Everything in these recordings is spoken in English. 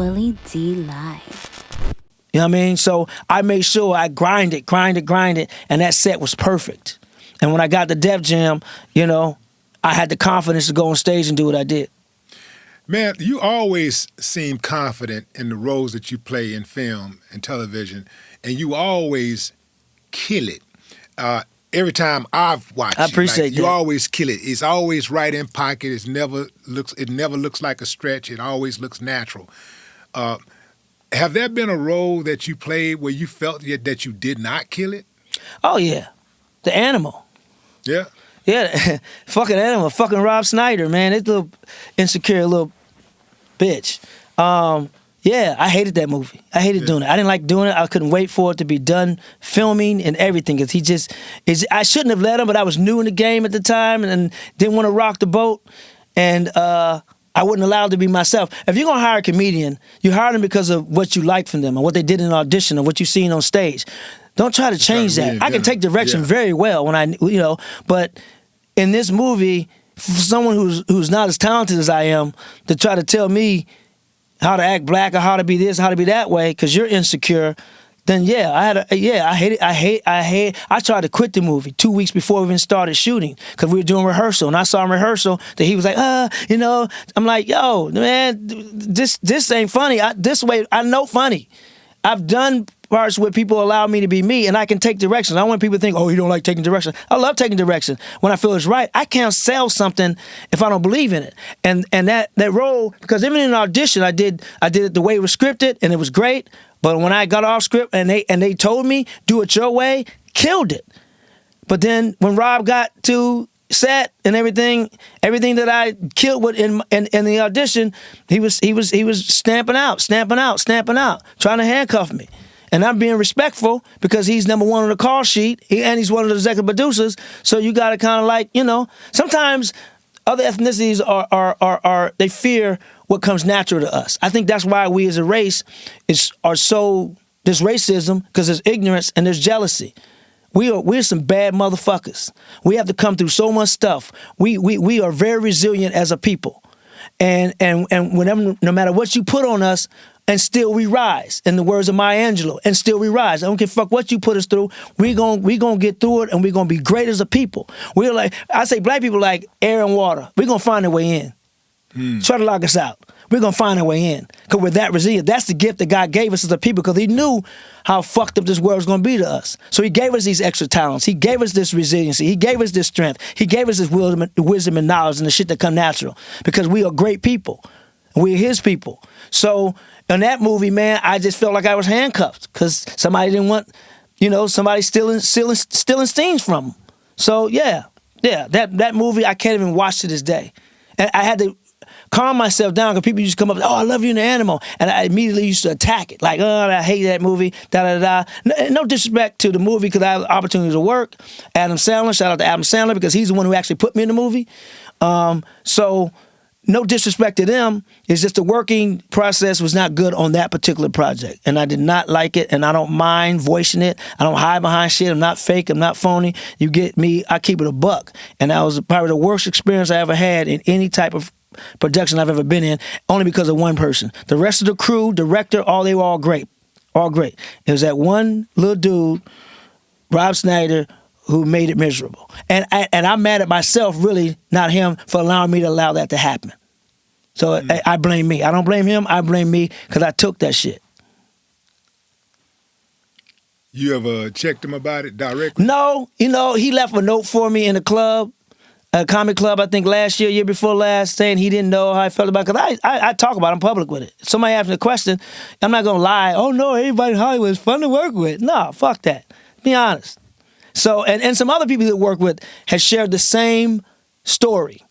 Willie D Live. You know what I mean? So I made sure I grinded, and that set was perfect. And when I got the Def Jam, you know, I had the confidence to go on stage and do what I did. Man, you always seem confident in the roles that you play in film and television, and you always kill it. Every time I've watched I appreciate you that. always kill it. It's always right in pocket. It never looks like a stretch. It always looks natural. Have there been a role that you played where you felt that you did not kill it? Oh, yeah. The Animal. Yeah. Yeah, fucking Animal. Fucking Rob Schneider, man. This little insecure little bitch. Yeah, I hated that movie. I hated doing it. I didn't like doing it. I couldn't wait for it to be done filming and everything. Cause I shouldn't have let him, but I was new in the game at the time and didn't want to rock the boat. And I wasn't allowed to be myself. If you're gonna hire a comedian, you hire them because of what you like from them and what they did in an audition or what you've seen on stage. Don't try to change that. I can take direction very well but in this movie, for someone who's not as talented as I am, to try to tell me how to act black or how to be this, how to be that way, because you're insecure, then I hate it. I tried to quit the movie 2 weeks before we even started shooting because we were doing rehearsal, and I saw in rehearsal that he was like, I'm like, yo, man, this ain't funny. This way, I know funny. I've done parts where people allow me to be me, and I can take direction. I don't want people to think, oh, you don't like taking direction. I love taking direction when I feel it's right. I can't sell something if I don't believe in it. And that role, because even in an audition, I did it the way it was scripted, and it was great. But when I got off script and they told me, do it your way, killed it. But then when Rob got to set and everything that I killed with in the audition, he was stamping out, trying to handcuff me. And I'm being respectful because he's number one on the call sheet and he's one of the executive producers. So you got to kind of sometimes other ethnicities are they fear what comes natural to us. I think that's why we as a race there's racism because there's ignorance and there's jealousy. We're some bad motherfuckers. We have to come through so much stuff. We are very resilient as a people. And whenever, no matter what you put on us, and still we rise. In the words of Maya Angelou, and still we rise. I don't give a fuck what you put us through. We gonna get through it, and we're gonna be great as a people. We're like, I say black people like air and water. We're gonna find a way in. Try to lock us out. We're gonna find a way in. Because we're that resilient. That's the gift that God gave us as a people, because he knew how fucked up this world was gonna be to us. So he gave us these extra talents. He gave us this resiliency. He gave us this strength. He gave us this wisdom and knowledge and the shit that come natural. Because we are great people. We're his people. So in that movie, man, I just felt like I was handcuffed because somebody didn't want, somebody stealing scenes from them. So yeah, that movie I can't even watch to this day. And I had to calm myself down because people used to come up, oh, I love you in the Animal. And I immediately used to attack it. Like, oh, I hate that movie, da-da-da. No disrespect to the movie because I had opportunities to work. Adam Sandler, shout out to Adam Sandler because he's the one who actually put me in the movie. So no disrespect to them. It's just the working process was not good on that particular project. And I did not like it, and I don't mind voicing it. I don't hide behind shit. I'm not fake. I'm not phony. You get me, I keep it a buck. And that was probably the worst experience I ever had in any type of production I've ever been in, only because of one person. The rest of the crew, director, they were all great. All great. It was that one little dude, Rob Schneider, who made it miserable. And I'm mad at myself, really, not him, for allowing me to allow that to happen. So I blame me. I don't blame him. I blame me because I took that shit. You ever checked him about it directly? No. He left a note for me in the club, a comic club, I think last year before last, saying he didn't know how I felt about it. Because I talk about it. I'm public with it. If somebody asks me a question, I'm not going to lie. Oh, no, everybody in Hollywood is fun to work with. No, fuck that. Be honest. So, and some other people that work with has shared the same story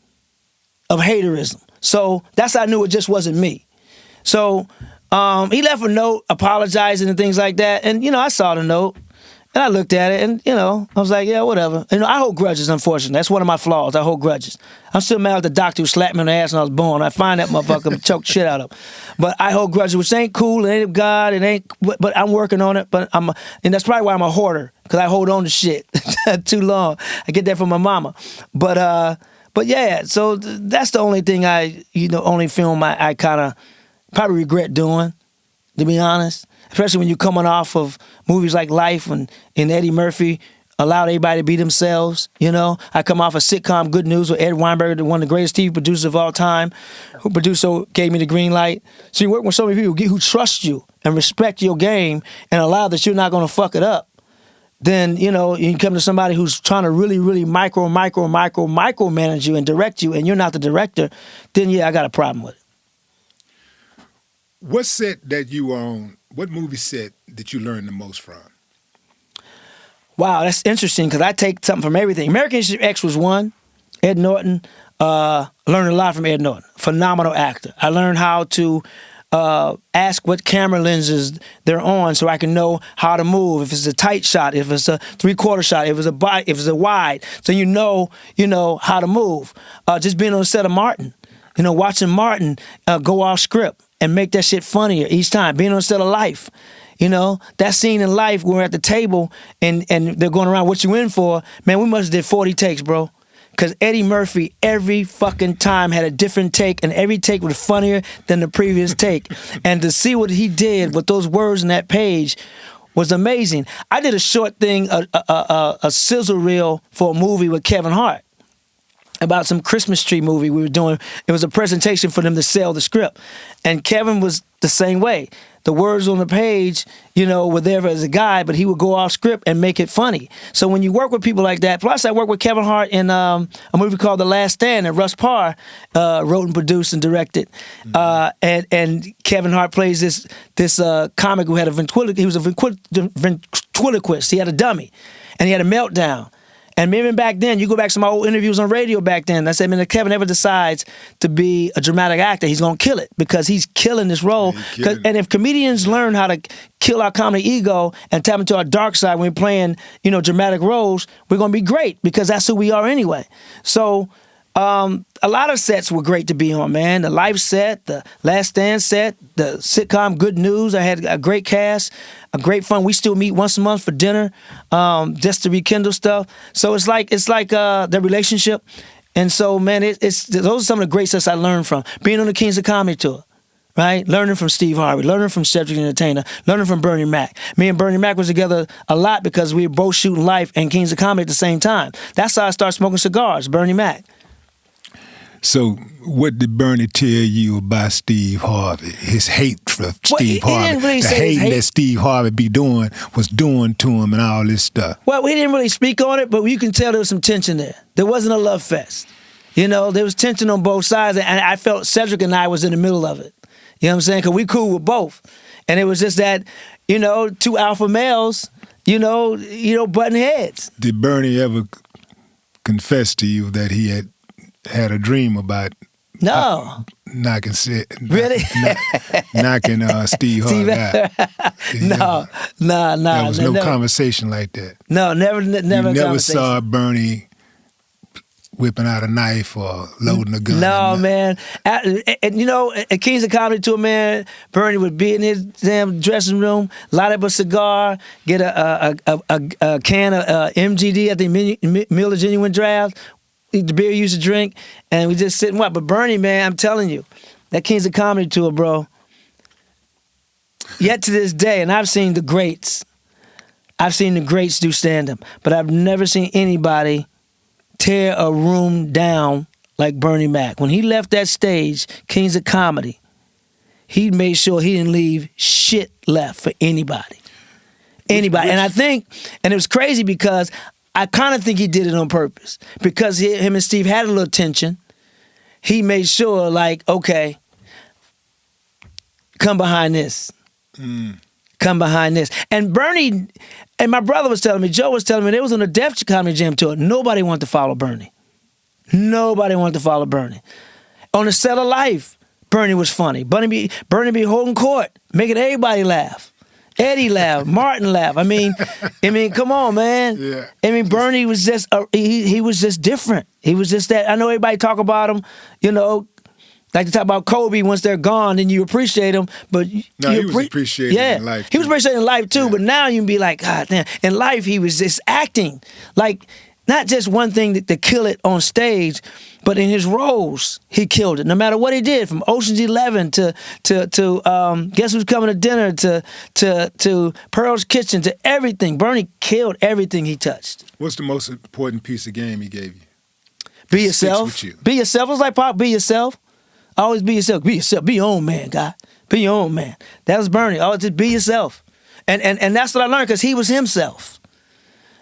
of haterism. So that's how I knew it just wasn't me. So he left a note apologizing and things like that. And, I saw the note and I looked at it and, I was like, yeah, whatever. I hold grudges, unfortunately. That's one of my flaws. I hold grudges. I'm still mad at the doctor who slapped me on the ass when I was born. I find that motherfucker and choke shit out of him. But I hold grudges, which ain't cool. It ain't of God. It ain't, but I'm working on it. And that's probably why I'm a hoarder, because I hold on to shit too long. I get that from my mama. But yeah, so that's the only thing only film I kind of probably regret doing, to be honest. Especially when you're coming off of movies like Life and Eddie Murphy allowed everybody to be themselves, you know. I come off a sitcom Good News with Ed Weinberger, one of the greatest TV producers of all time, who gave me the green light. So you work with so many people who trust you and respect your game and allow that you're not going to fuck it up. Then, you know, you come to somebody who's trying to really, really micromanage you and direct you, and you're not the director, then yeah, I got a problem with it. What set that you were on, what movie set did you learn the most from? Wow, that's interesting because I take something from everything. American History X was one. Ed Norton, learned a lot from Ed Norton. Phenomenal actor. I learned how to ask what camera lenses they're on so I can know how to move. If it's a tight shot, if it's a 3/4 shot, if it's a wide, so you know how to move. Just being on the set of Martin, you know, watching Martin go off script and make that shit funnier each time. Being on the set of Life. You know, that scene in Life when we're at the table and they're going around, what you in for? Man, we must have did 40 takes, bro. Because Eddie Murphy every fucking time had a different take, and every take was funnier than the previous take. And to see what he did with those words in that page was amazing. I did a short thing, a sizzle reel for a movie with Kevin Hart about some Christmas tree movie we were doing. It was a presentation for them to sell the script. And Kevin was the same way. The words on the page, you know, were there as a guide, but he would go off script and make it funny. So when you work with people like that, plus I worked with Kevin Hart in a movie called The Last Stand that Russ Parr wrote and produced and directed. And Kevin Hart plays this comic who had a ventriloquist. He had a dummy, and he had a meltdown. And even back then, you go back to my old interviews on radio back then, I said, man, if Kevin ever decides to be a dramatic actor, he's going to kill it because he's killing this role. And if comedians learn how to kill our comedy ego and tap into our dark side when we're playing, you know, dramatic roles, we're going to be great because that's who we are anyway. So a lot of sets were great to be on, man. The Life set, the Last Stand set, the sitcom Good News. I had a great cast, a great fun. We still meet once a month for dinner, just to rekindle stuff. So it's like the relationship. And so, man, those are some of the great sets I learned from. Being on the Kings of Comedy tour, right? Learning from Steve Harvey, learning from Cedric the Entertainer, learning from Bernie Mac. Me and Bernie Mac was together a lot because we were both shooting Life and Kings of Comedy at the same time. That's how I started smoking cigars, Bernie Mac. So what did Bernie tell you about Steve Harvey? His hate for Steve Harvey. Didn't really the say hate that Steve Harvey was doing to him and all this stuff. Well, he didn't really speak on it, but you can tell there was some tension there. There wasn't a love fest. You know, there was tension on both sides, and I felt Cedric and I was in the middle of it. You know what I'm saying? Because we cool with both. And it was just that, you know, two alpha males, you know, butting heads. Did Bernie ever confess to you that he had a dream about knocking Steve Harvey out? No. There was no conversation like that. No, never. You never saw Bernie whipping out a knife or loading a gun. No, man. And you know, at Kings of Comedy Tour, man, Bernie would be in his damn dressing room, light up a cigar, get a can of MGD at the Miller Genuine Draft, the beer he used to drink, and we just sit and watch. But Bernie, man, I'm telling you, that Kings of Comedy Tour, bro, yet to this day, and I've seen the greats do stand-up, but I've never seen anybody tear a room down like Bernie Mac. When he left that stage, Kings of Comedy, he made sure he didn't leave shit left for anybody. And I think, and it was crazy because I kind of think he did it on purpose because him and Steve had a little tension. He made sure, like, okay, come behind this. Come behind this. And Bernie, and my brother was telling me, Joe was telling me, they was on the Def Comedy Jam tour. Nobody wanted to follow Bernie. Nobody wanted to follow Bernie. On the set of Life, Bernie was funny. Bernie be holding court, making everybody laugh. Eddie laughed, Martin laughed. I mean, come on, man. Yeah. I mean, Bernie was just he was just different. He was just that. I know everybody talk about him, you know, like to talk about Kobe once they're gone, then you appreciate them. But he was appreciated in life. He was appreciated in life too. Yeah. But now you can be like, God damn. In Life, he was just acting like not just one thing to kill it on stage, but in his roles, he killed it. No matter what he did, from Ocean's 11 to Guess Who's Coming to Dinner to Pearl's Kitchen to everything. Bernie killed everything he touched. What's the most important piece of game he gave you? Be Sticks yourself. with you. Be yourself. It's like Pop. Be yourself. Always be yourself. Be yourself. Be your own man, guy. Be your own man. That was Bernie. Always just be yourself. And that's what I learned because he was himself.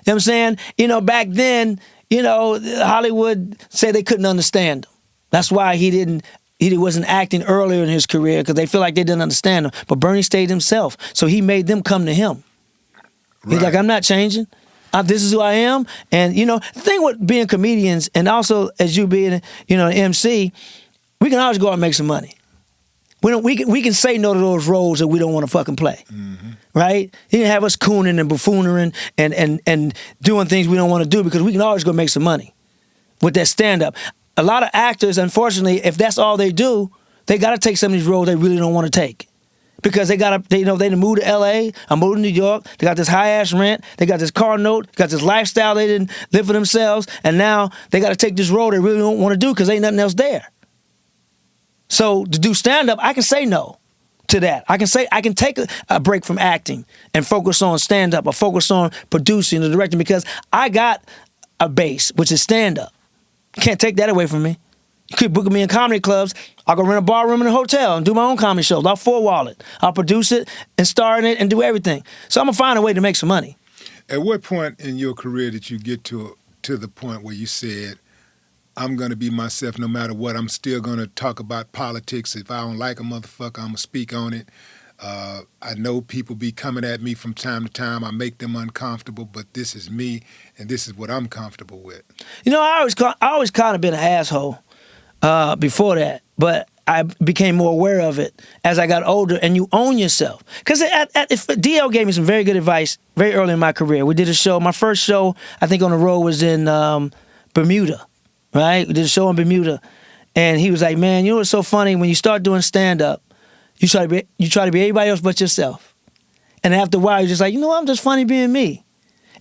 You know what I'm saying? You know, back then, you know, Hollywood said they couldn't understand him. That's why he wasn't acting earlier in his career because they feel like they didn't understand him. But Bernie stayed himself. So he made them come to him. Right. He's like, I'm not changing. This is who I am. And, you know, the thing with being comedians and also as you being, you know, an MC, we can always go out and make some money. We can say no to those roles that we don't want to fucking play. Mm-hmm. Right? You can have us cooning and buffooning and doing things we don't want to do because we can always go make some money with that stand-up. A lot of actors, unfortunately, if that's all they do, they got to take some of these roles they really don't want to take. Because they done moved to LA, I moved to New York, they got this high ass rent, they got this car note, got this lifestyle they didn't live for themselves, and now they got to take this role they really don't want to do because ain't nothing else there. So to do stand up, I can say no to that. I can take a break from acting and focus on stand up or focus on producing or directing because I got a base, which is stand up. You can't take that away from me. You could book me in comedy clubs. I'll go rent a bar room in a hotel and do my own comedy shows. I'll four-wall it. I'll produce it and star in it and do everything. So I'm going to find a way to make some money. At what point in your career did you get to the point where you said, I'm going to be myself no matter what. I'm still going to talk about politics. If I don't like a motherfucker, I'm going to speak on it. I know people be coming at me from time to time. I make them uncomfortable, but this is me, and this is what I'm comfortable with. You know, I always kind of been an asshole. Before that, but I became more aware of it as I got older, and you own yourself. Because DL gave me some very good advice very early in my career. We did a show, my first show, I think on the road was in Bermuda, right? We did a show in Bermuda, and he was like, man, you know what's so funny? When you start doing stand-up, you try to be everybody else but yourself. And after a while, you're just like, you know what, I'm just funny being me.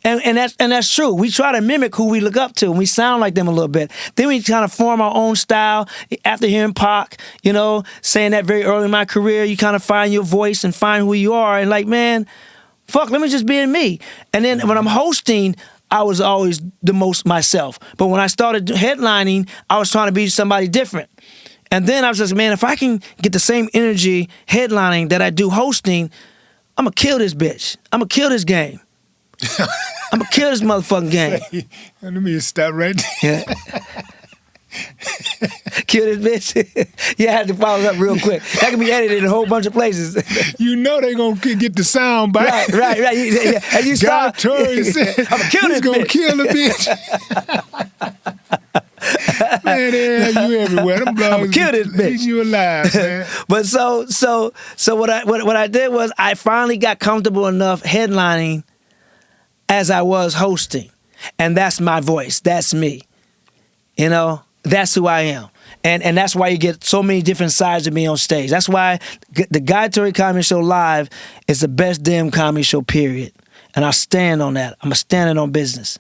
And that's true. We try to mimic who we look up to, and we sound like them a little bit. Then we kind of form our own style. After hearing Pac, you know, saying that very early in my career, you kind of find your voice and find who you are. And like, man, fuck, let me just be me. And then when I'm hosting, I was always the most myself. But when I started headlining, I was trying to be somebody different. And then I was just, man, if I can get the same energy headlining that I do hosting, I'm going to kill this bitch. I'm going to kill this game. I'm gonna kill this motherfucking game. Hey, let me stop right there. Yeah. Kill this bitch. Yeah, I had to follow up real quick. That can be edited in a whole bunch of places. You know they gonna get the sound back. Right. Yeah. And you stop. Torry said, I'm gonna kill this bitch. Gonna kill the bitch. Man, they have you everywhere. Them blogs, I'm gonna kill this bitch. You alive, man. But so what I did was I finally got comfortable enough headlining as I was hosting. And that's my voice. That's me. You know, that's who I am. And that's why you get so many different sides of me on stage. That's why the Guy Torry Comedy Show Live is the best damn comedy show, period. And I stand on that. I'm standing on business.